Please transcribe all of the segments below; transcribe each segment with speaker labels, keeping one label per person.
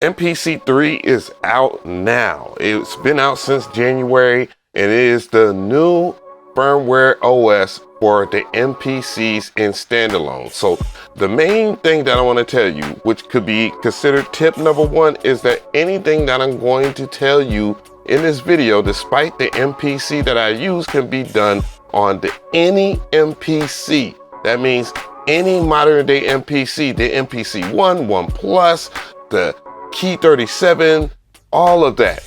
Speaker 1: MPC3 is out now. It's been out since January, and it is the new firmware OS for the MPCs in standalone. So the main thing that I want to tell you, which could be considered tip number one, is that anything that I'm going to tell you in this video, despite the MPC that I use, can be done on any MPC. That means any modern day MPC, the MPC 1 Plus, the Key 37, all of that.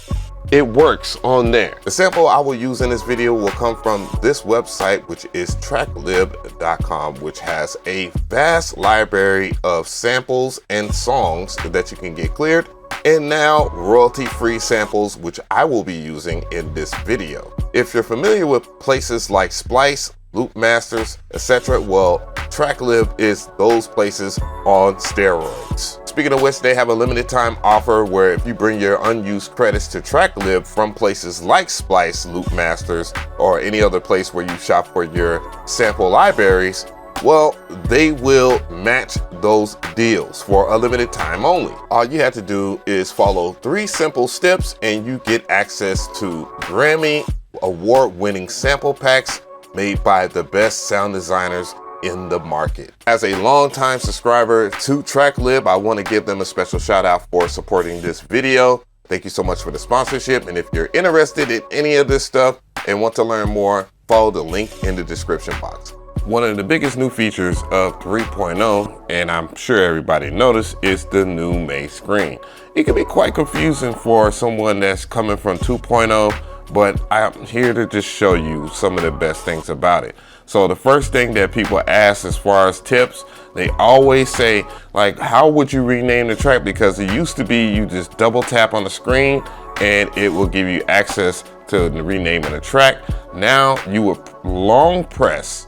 Speaker 1: It works on there. The sample I will use in this video will come from this website, which is TRACKLIB.com, which has a vast library of samples and songs that you can get cleared, and now royalty-free samples, which I will be using in this video. If you're familiar with places like Splice, Loop Masters, etc., well, TRACKLIB is those places on steroids. Speaking of which, they have a limited time offer where if you bring your unused credits to TRACKLIB from places like Splice, Loop Masters, or any other place where you shop for your sample libraries, well, they will match those deals for a limited time only. All you have to do is follow 3 simple steps and you get access to Grammy award-winning sample packs made by the best sound designers in the market. As a longtime subscriber to TRACKLIB, I want to give them a special shout out for supporting this video. Thank you so much for the sponsorship. And if you're interested in any of this stuff and want to learn more, follow the link in the description box. One of the biggest new features of 3.0, and I'm sure everybody noticed, is the new main screen. It can be quite confusing for someone that's coming from 2.0, but I'm here to just show you some of the best things about it. So the first thing that people ask as far as tips, they always say, like, how would you rename the track? Because it used to be you just double tap on the screen and it will give you access to renaming a track. Now you will long press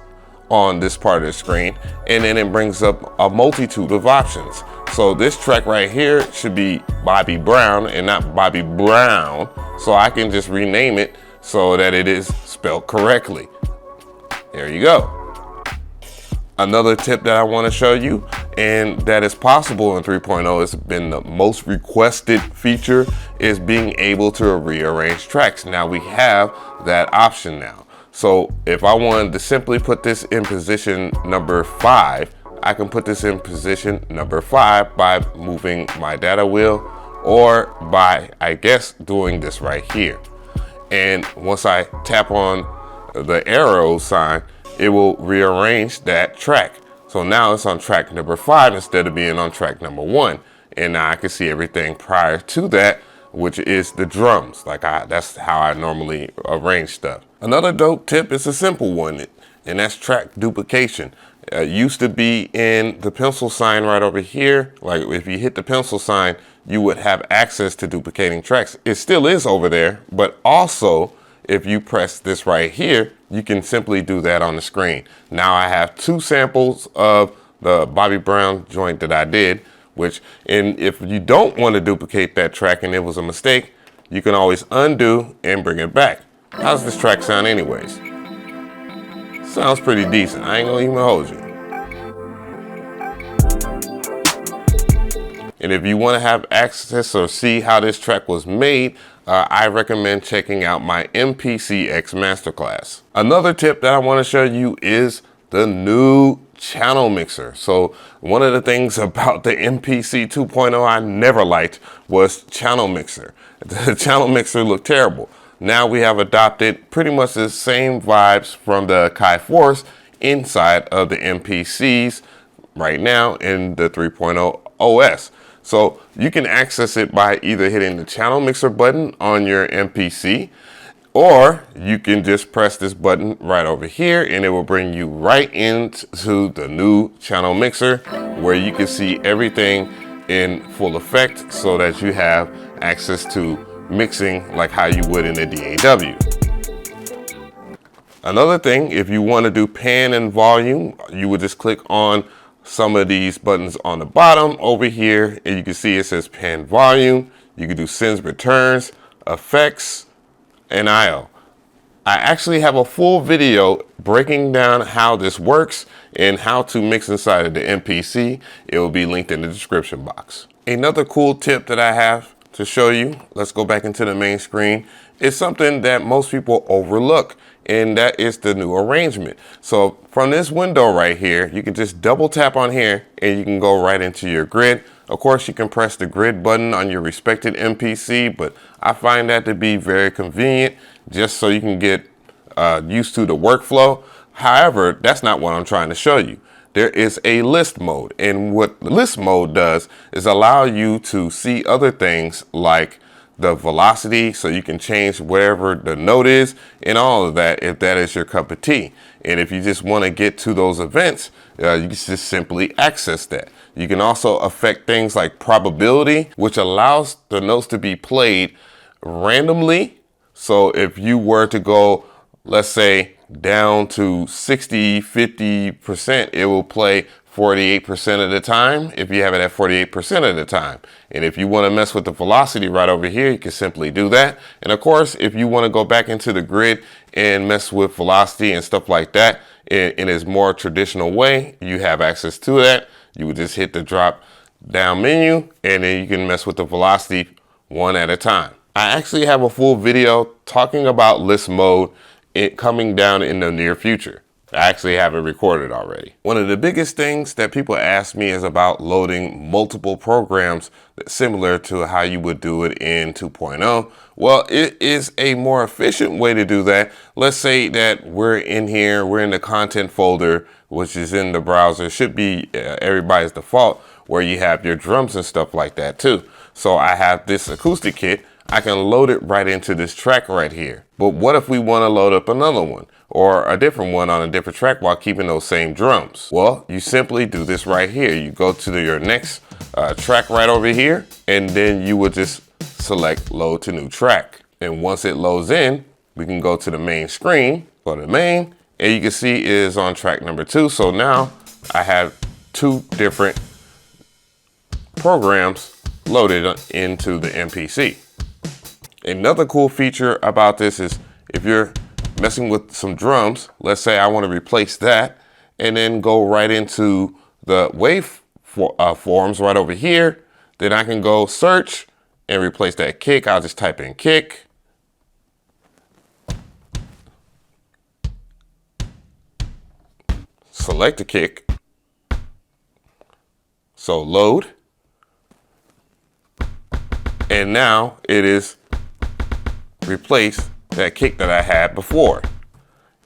Speaker 1: on this part of the screen and then it brings up a multitude of options. So this track right here should be Bobby Brown and not Bobby Brown. So I can just rename it so that it is spelled correctly. There you go. Another tip that I want to show you, and that is possible in 3.0, it's been the most requested feature, is being able to rearrange tracks. Now we have that option now. So if I wanted to simply put this in position number 5, I can put this in position number 5 by moving my data wheel, or by, I guess, doing this right here. And once I tap on the arrow sign, it will rearrange that track. So now it's on track number 5 instead of being on track number 1. And now I can see everything prior to that, which is the drums. That's how I normally arrange stuff. Another dope tip is a simple one, and that's track duplication. Used to be in the pencil sign right over here. Like if you hit the pencil sign, you would have access to duplicating tracks. It still is over there, but also if you press this right here, you can simply do that on the screen. Now I have 2 samples of the Bobby Brown joint that I did, and if you don't want to duplicate that track and it was a mistake, you can always undo and bring it back. How does this track sound anyways? Sounds pretty decent. I ain't gonna even hold you. And if you want to have access or see how this track was made, I recommend checking out my MPC Masterclass. Another tip that I want to show you is the new channel mixer. So one of the things about the MPC 2.0 I never liked was channel mixer. The channel mixer looked terrible. Now we have adopted pretty much the same vibes from the Kai Force inside of the MPCs right now in the 3.0 OS. So you can access it by either hitting the channel mixer button on your MPC, or you can just press this button right over here and it will bring you right into the new channel mixer where you can see everything in full effect so that you have access to mixing like how you would in a DAW. Another thing, if you want to do pan and volume, you would just click on some of these buttons on the bottom over here and you can see it says pan volume. You can do sends, returns, effects, and IO. I actually have a full video breaking down how this works and how to mix inside of the MPC. It will be linked in the description box. Another cool tip that I have to show you, let's go back into the main screen, is something that most people overlook, and that is the new arrangement. So from this window right here, you can just double tap on here and you can go right into your grid. Of course, you can press the grid button on your respected MPC, but I find that to be very convenient just so you can get used to the workflow. However, that's not what I'm trying to show you. There is a list mode, and what list mode does is allow you to see other things like the velocity, so you can change wherever the note is and all of that if that is your cup of tea. And if you just want to get to those events, you can just simply access that. You can also affect things like probability, which allows the notes to be played randomly. So if you were to go, let's say, down to 50%, it will play 48% of the time if you have it at 48% of the time. And if you want to mess with the velocity right over here, you can simply do that. And of course, if you want to go back into the grid and mess with velocity and stuff like that in its more traditional way, you have access to that. You would just hit the drop down menu and then you can mess with the velocity one at a time. I actually have a full video talking about list mode coming down in the near future. I actually have it recorded already. One of the biggest things that people ask me is about loading multiple programs similar to how you would do it in 2.0. Well, it is a more efficient way to do that. Let's say that we're in here, we're in the content folder, which is in the browser. It should be everybody's default, where you have your drums and stuff like that too. So I have this acoustic kit. I can load it right into this track right here. But what if we want to load up another one or a different one on a different track while keeping those same drums? Well, you simply do this right here. You go to your next track right over here, and then you would just select load to new track. And once it loads in, we can go to the main screen, go to main, and you can see it is on track number 2. So now I have 2 different programs loaded into the MPC. Another cool feature about this is if you're messing with some drums, let's say I want to replace that and then go right into the wave forms right over here, then I can go search and replace that kick. I'll just type in kick. Select the kick. So load. And now it is replace that kick that I had before.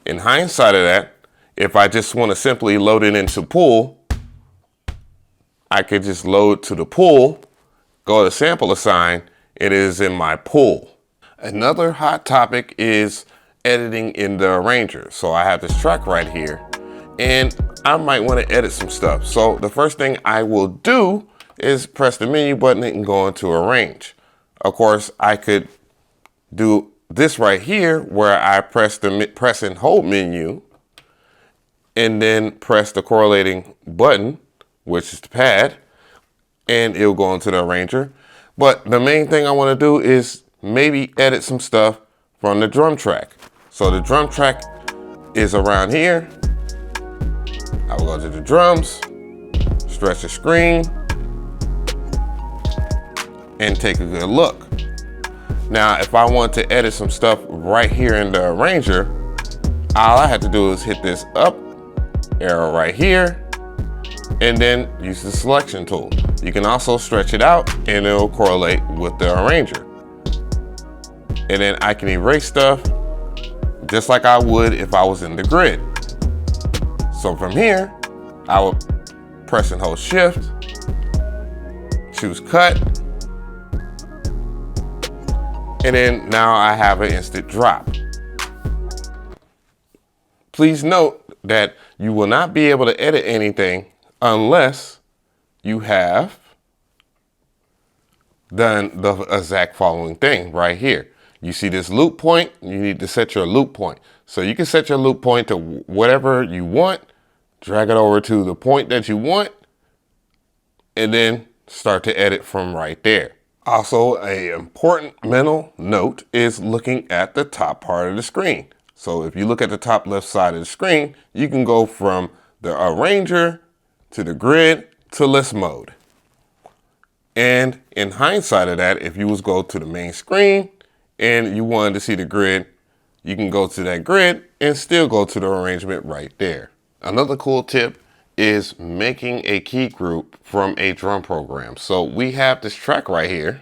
Speaker 1: In hindsight of that, if I just want to simply load it into pool, I could just load to the pool, go to sample assign, it is in my pool. Another hot topic is editing in the arranger. So I have this track right here and I might want to edit some stuff. So the first thing I will do is press the menu button and go into arrange. Of course, I could do this right here where I press the press and hold menu and then press the correlating button, which is the pad, and it'll go into the arranger. But the main thing I want to do is maybe edit some stuff from the drum track. So the drum track is around here. I will go to the drums, stretch the screen, and take a good look. Now, if I want to edit some stuff right here in the arranger, all I have to do is hit this up arrow right here and then use the selection tool. You can also stretch it out and it'll correlate with the arranger. And then I can erase stuff just like I would if I was in the grid. So from here, I will press and hold shift, choose cut, and then now I have an instant drop. Please note that you will not be able to edit anything unless you have done the exact following thing right here. You see this loop point, you need to set your loop point. So you can set your loop point to whatever you want, drag it over to the point that you want, and then start to edit from right there. Also, an important mental note is looking at the top part of the screen. So if you look at the top left side of the screen, you can go from the arranger to the grid to list mode. And in hindsight of that, if you was go to the main screen and you wanted to see the grid, you can go to that grid and still go to the arrangement right there. Another cool tip is making a key group from a drum program. So we have this track right here,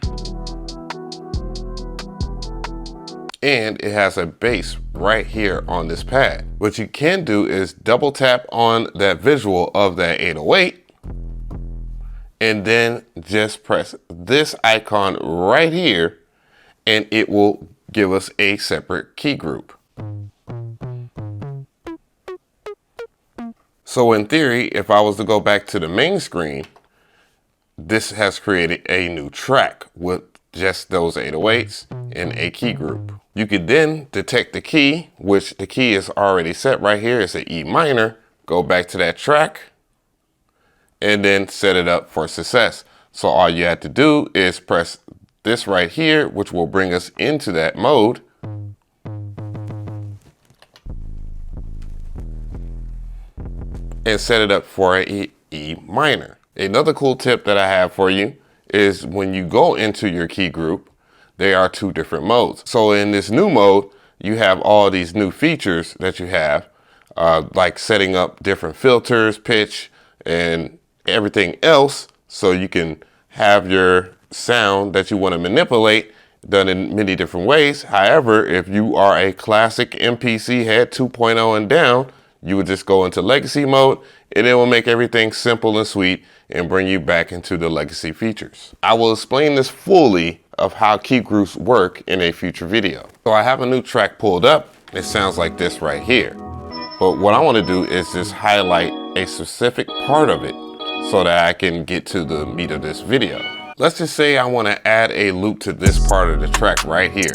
Speaker 1: and it has a bass right here on this pad. What you can do is double tap on that visual of that 808 and then just press this icon right here and it will give us a separate key group. So in theory, if I was to go back to the main screen, this has created a new track with just those 808s and a key group. You could then detect the key, which the key is already set right here. It's an E minor. Go back to that track and then set it up for success. So all you have to do is press this right here, which will bring us into that mode. And set it up for a E minor. Another cool tip that I have for you is when you go into your key group, there are two different modes. So in this new mode, you have all these new features that you have, like setting up different filters, pitch, and everything else, so you can have your sound that you want to manipulate done in many different ways. However, if you are a classic MPC head 2.0 and down, you would just go into legacy mode and it will make everything simple and sweet and bring you back into the legacy features. I will explain this fully of how key groups work in a future video. So I have a new track pulled up. It sounds like this right here. But what I want to do is just highlight a specific part of it so that I can get to the meat of this video. Let's just say I want to add a loop to this part of the track right here.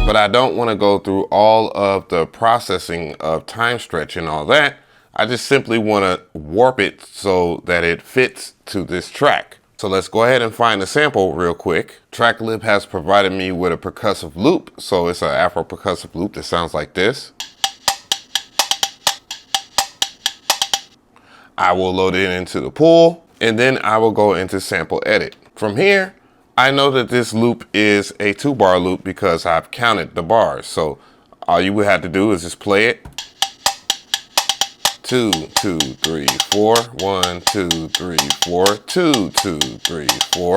Speaker 1: But I don't want to go through all of the processing of time stretch and all that. I just simply want to warp it so that it fits to this track. So let's go ahead and find the sample real quick. TRACKLIB has provided me with a percussive loop. So it's an Afro percussive loop that sounds like this. I will load it into the pool and then I will go into sample edit. From here, I know that this loop is a 2-bar loop because I've counted the bars. So all you would have to do is just play it. 2, 2, 3, 4, 1, 2, 3, 4, 2, 2, 3, 4.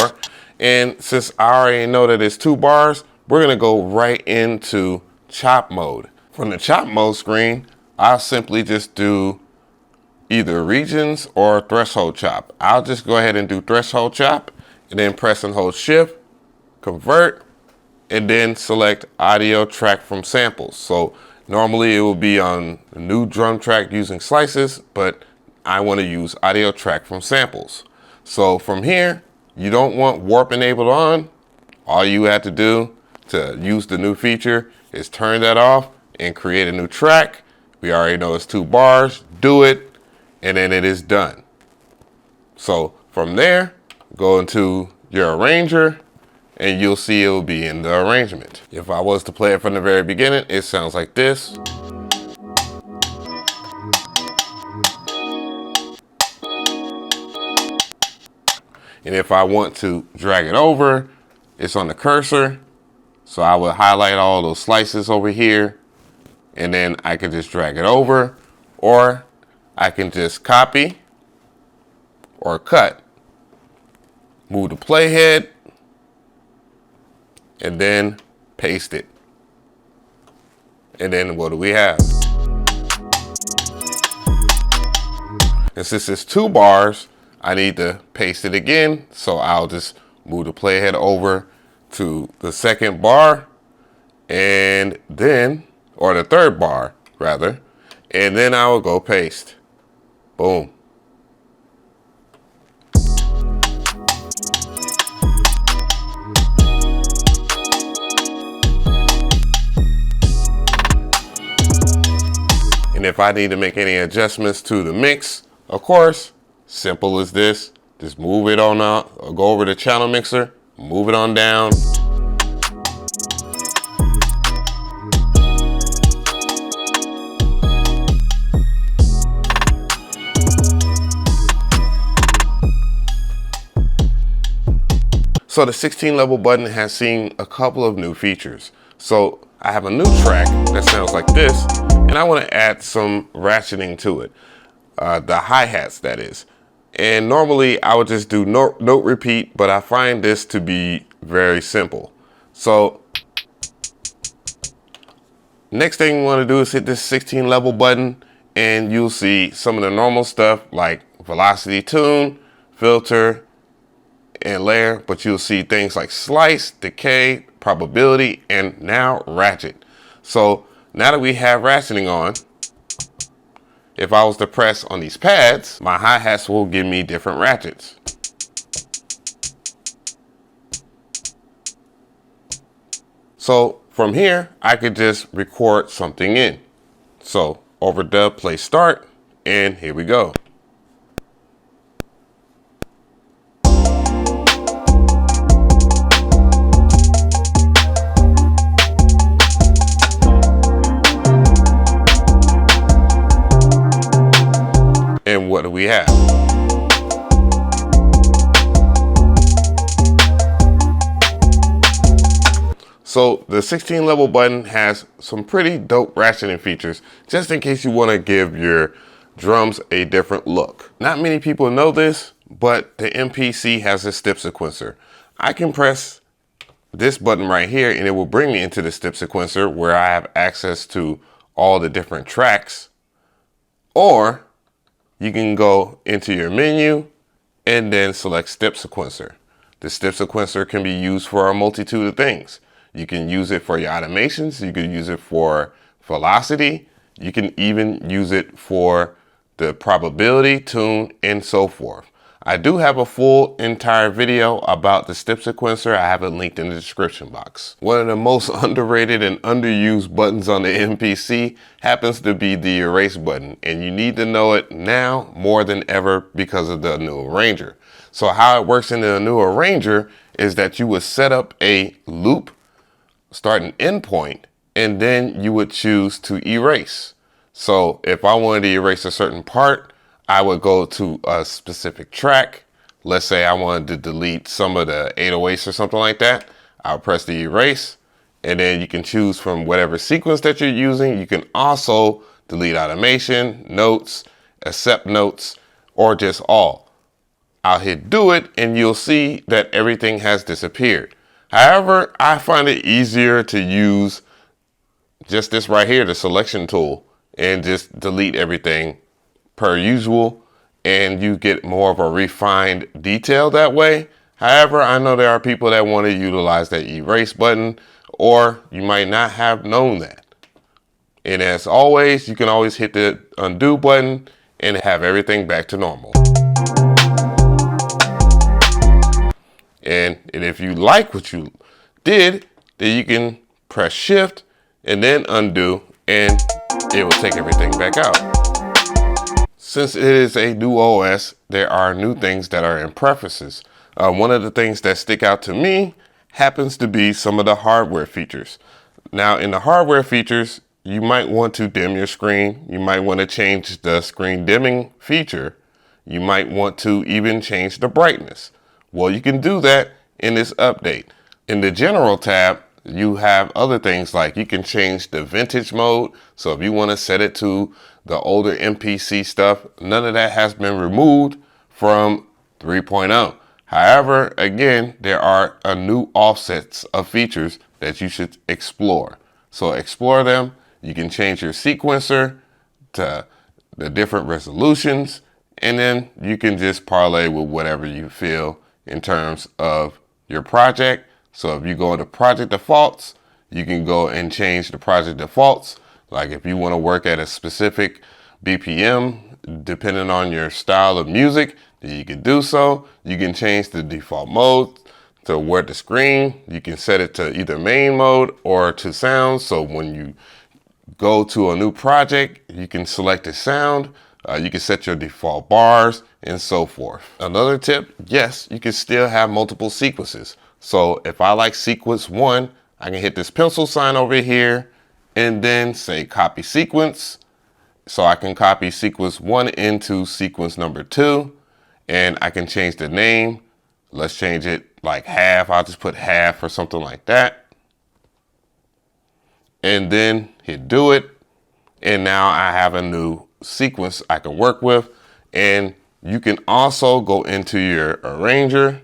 Speaker 1: And since I already know that it's 2 bars, we're gonna go right into chop mode. From the chop mode screen, I'll simply just do either regions or threshold chop. I'll just go ahead and do threshold chop and then press and hold shift, convert, and then select audio track from samples. So normally it will be on a new drum track using slices, but I want to use audio track from samples. So from here, you don't want warp enabled on. All you have to do to use the new feature is turn that off and create a new track. We already know it's 2 bars, do it, and then it is done. So from there, go into your arranger and you'll see it will be in the arrangement. If I was to play it from the very beginning, it sounds like this. And if I want to drag it over, it's on the cursor. So I would highlight all those slices over here and then I can just drag it over, or I can just copy or cut, move the playhead, and then paste it. And then what do we have? And since it's 2 bars, I need to paste it again. So I'll just move the playhead over to the 2nd bar and then, or the 3rd bar rather, and then I will go paste. Boom. And if I need to make any adjustments to the mix, of course, simple as this. Just move it on out, or go over to channel mixer, move it on down. So the 16 level button has seen a couple of new features. So I have a new track that sounds like this, and I want to add some ratcheting to it. The hi-hats, that is. And normally I would just do note repeat, but I find this to be very simple. So next thing you want to do is hit this 16 level button, and you'll see some of the normal stuff like velocity, tune, filter, and layer, but you'll see things like slice, decay, probability, and now ratchet. So now that we have ratcheting on, if I was to press on these pads, my hi-hats will give me different ratchets. So from here, I could just record something in. So overdub, play start, and here we go. And what do we have? So the 16 level button has some pretty dope ratcheting features, just in case you want to give your drums a different look. Not many people know this, but the MPC has a step sequencer. I can press this button right here and it will bring me into the step sequencer where I have access to all the different tracks. Or you can go into your menu and then select step sequencer. The step sequencer can be used for a multitude of things. You can use it for your automations. You can use it for velocity. You can even use it for the probability, tune, and so forth. I do have a full entire video about the step sequencer. I have it linked in the description box. One of the most underrated and underused buttons on the MPC happens to be the erase button, and you need to know it now more than ever because of the new arranger. So how it works in the new arranger is that you would set up a loop, start an endpoint, and then you would choose to erase. So if I wanted to erase a certain part, I would go to a specific track. Let's say I wanted to delete some of the 808s or something like that. I'll press the erase, and then you can choose from whatever sequence that you're using. You can also delete automation, notes, accept notes, or just all. I'll hit do it, and you'll see that everything has disappeared. However, I find it easier to use just this right here, the selection tool, and just delete everything per usual, and you get more of a refined detail that way. However, I know there are people that want to utilize that erase button, or you might not have known that. And as always, you can always hit the undo button and have everything back to normal. And if you like what you did, then you can press shift and then undo, and it will take everything back out. Since it is a new OS, there are new things that are in preferences. One of the things that stick out to me happens to be some of the hardware features. Now, in the hardware features, you might want to dim your screen. You might want to change the screen dimming feature. You might want to even change the brightness. Well, you can do that in this update. In the general tab, you have other things like you can change the vintage mode. So if you want to set it to the older MPC stuff, none of that has been removed from 3.0. However, again, there are a new offsets of features that you should explore. So explore them. You can change your sequencer to the different resolutions, and then you can just parlay with whatever you feel in terms of your project. So if you go into project defaults, you can go and change the project defaults. Like if you want to work at a specific BPM, depending on your style of music, then you can do so. You can change the default mode to where the screen, you can set it to either main mode or to sound. So when you go to a new project, you can select a sound. You can set your default bars and so forth. Another tip, yes, you can still have multiple sequences. So if I like sequence 1, I can hit this pencil sign over here and then say copy sequence. So I can copy sequence 1 into sequence number 2, and I can change the name. Let's change it like half. I'll just put half or something like that. And then hit do it. And now I have a new sequence I can work with. And you can also go into your arranger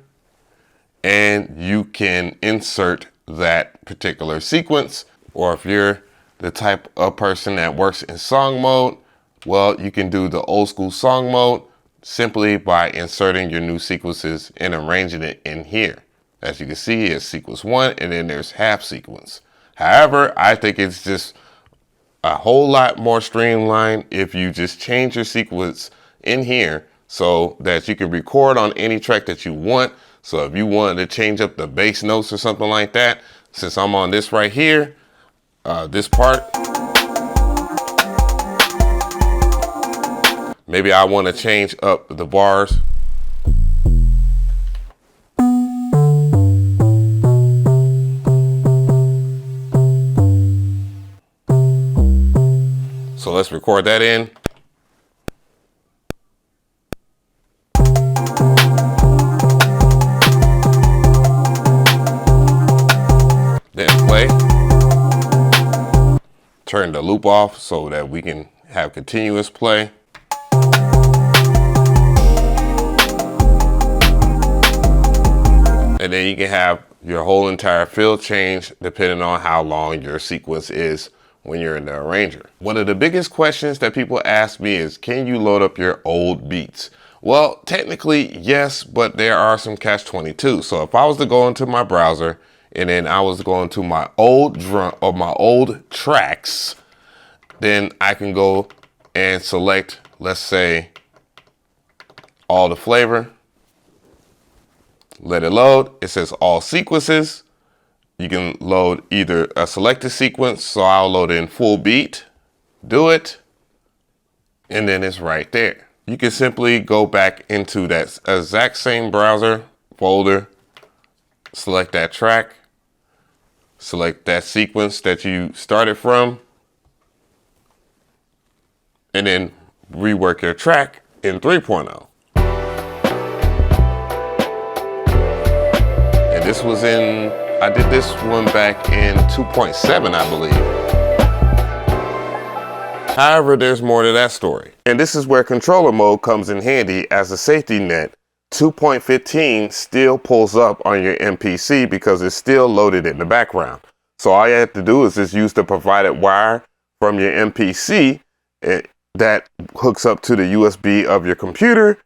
Speaker 1: and you can insert that particular sequence. Or if you're the type of person that works in song mode, well, you can do the old school song mode simply by inserting your new sequences and arranging it in here. As you can see, it's sequence 1 and then there's half sequence. However, I think it's just a whole lot more streamlined if you just change your sequence in here so that you can record on any track that you want. So if you wanted to change up the bass notes or something like that, since I'm on this right here, this part, maybe I want to change up the bars. So let's record that in. Then play. Turn the loop off so that we can have continuous play. And then you can have your whole entire field change depending on how long your sequence is when you're in the arranger. One of the biggest questions that people ask me is, can you load up your old beats? Well, technically yes, but there are some catch-22. So if I was to go into my browser and then I was going to my old drum or my old tracks, then I can go and select, let's say, all the flavor. Let it load. It says all sequences. You can load either a selected sequence, so I'll load in full beat, do it, and then it's right there. You can simply go back into that exact same browser folder, select that track, select that sequence that you started from, and then rework your track in 3.0. And this was I did this one back in 2.7, I believe. However, there's more to that story. And this is where controller mode comes in handy as a safety net. 2.15 still pulls up on your MPC because it's still loaded in the background. So all you have to do is just use the provided wire from your MPC that hooks up to the USB of your computer.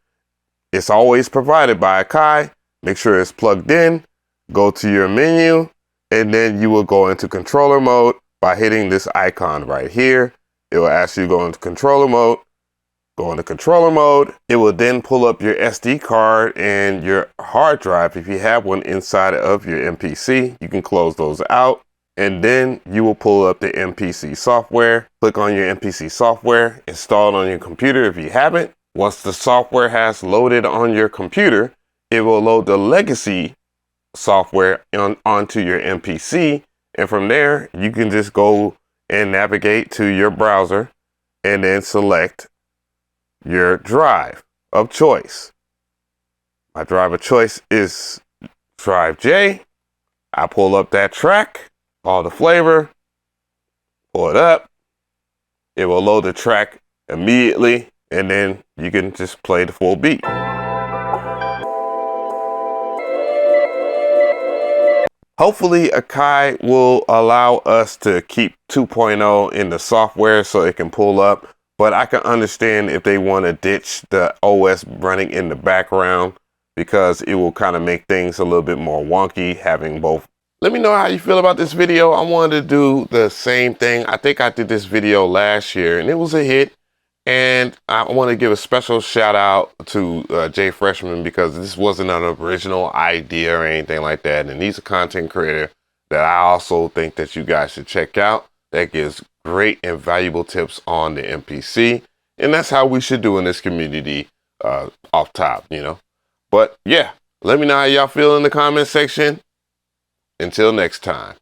Speaker 1: It's always provided by Akai. Make sure it's plugged in. Go to your menu, and then you will go into controller mode by hitting this icon right here. It will ask you to go into controller mode. Go into controller mode. It will then pull up your SD card and your hard drive if you have one inside of your MPC. You can close those out, and then you will pull up the MPC software. Click on your MPC software, install it on your computer if you haven't. Once the software has loaded on your computer, it will load the legacy software onto your MPC, and from there you can just go and navigate to your browser and then select your drive of choice. My drive of choice is drive J. I pull up that track, all the flavor, pull it up. It will load the track immediately, and then you can just play the full beat. Hopefully Akai will allow us to keep 2.0 in the software so it can pull up, but I can understand if they want to ditch the OS running in the background because it will kind of make things a little bit more wonky having both. Let me know how you feel about this video. I wanted to do the same thing. I think I did this video last year and it was a hit. And I want to give a special shout out to Jay Freshman because this wasn't an original idea or anything like that. And he's a content creator that I also think that you guys should check out. That gives great and valuable tips on the MPC. And that's how we should do in this community off top, you know. But yeah, let me know how y'all feel in the comment section. Until next time.